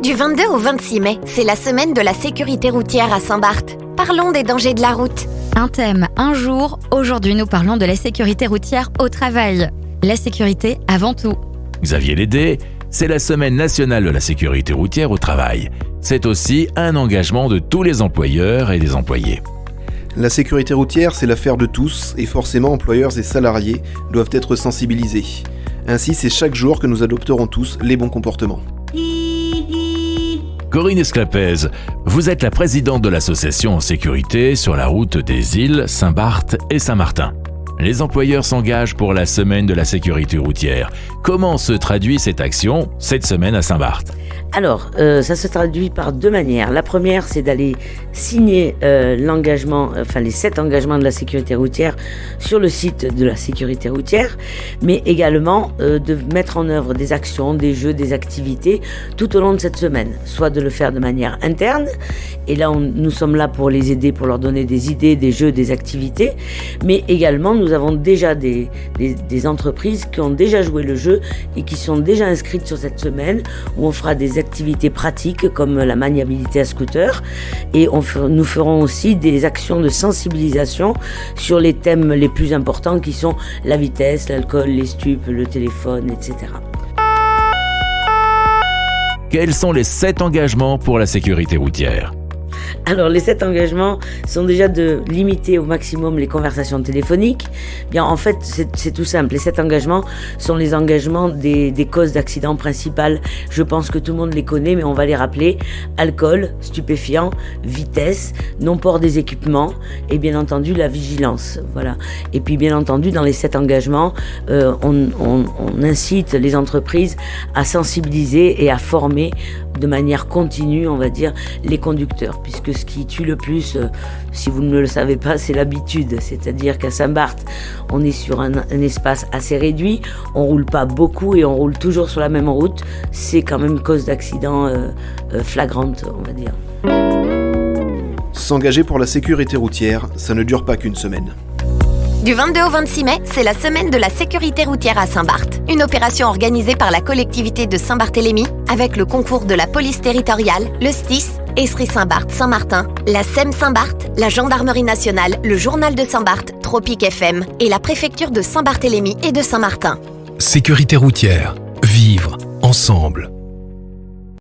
Du 22 au 26 mai, c'est la semaine de la sécurité routière à Saint-Barth. Parlons des dangers de la route. Un thème, un jour. Aujourd'hui, nous parlons de la sécurité routière au travail. La sécurité avant tout. Xavier Lédé, c'est la semaine nationale de la sécurité routière au travail. C'est aussi un engagement de tous les employeurs et des employés. La sécurité routière, c'est l'affaire de tous, et forcément employeurs et salariés doivent être sensibilisés. Ainsi, c'est chaque jour que nous adopterons tous les bons comportements. Corinne Esclapez, vous êtes la présidente de l'association en sécurité sur la route des îles Saint-Barth et Saint-Martin. Les employeurs s'engagent pour la semaine de la sécurité routière. Comment se traduit cette action cette semaine à Saint-Barth ? Alors, ça se traduit par deux manières. La première, c'est d'aller signer les 7 engagements de la sécurité routière sur le site de la sécurité routière, mais également de mettre en œuvre des actions, des jeux, des activités tout au long de cette semaine. Soit de le faire de manière interne, et là nous sommes là pour les aider, pour leur donner des idées, des jeux, des activités, mais également nous avons déjà des entreprises qui ont déjà joué le jeu et qui sont déjà inscrites sur cette semaine où on fera des activités pratiques comme la maniabilité à scooter, et nous ferons aussi des actions de sensibilisation sur les thèmes les plus importants qui sont la vitesse, l'alcool, les stupes, le téléphone, etc. Quels sont les 7 engagements pour la sécurité routière ? Alors, les 7 engagements sont déjà de limiter au maximum les conversations téléphoniques. Bien, en fait, c'est tout simple. Les 7 engagements sont les engagements des causes d'accidents principales. Je pense que tout le monde les connaît, mais on va les rappeler. Alcool, stupéfiants, vitesse, non-port des équipements et bien entendu la vigilance. Voilà. Et puis, bien entendu, dans les 7 engagements, on incite les entreprises à sensibiliser et à former de manière continue, on va dire, les conducteurs, puisque ce qui tue le plus, si vous ne le savez pas, c'est l'habitude. C'est-à-dire qu'à Saint-Barth, on est sur un espace assez réduit, on roule pas beaucoup et on roule toujours sur la même route. C'est quand même cause d'accident flagrante, on va dire. S'engager pour la sécurité routière, ça ne dure pas qu'une semaine. Du 22 au 26 mai, c'est la semaine de la sécurité routière à Saint-Barth. Une opération organisée par la collectivité de Saint-Barthélemy avec le concours de la police territoriale, le STIS, Estrie Saint-Barth Saint-Martin, la SEM Saint-Barth, la Gendarmerie nationale, le Journal de Saint-Barth, Tropique FM et la préfecture de Saint-Barthélemy et de Saint-Martin. Sécurité routière. Vivre ensemble.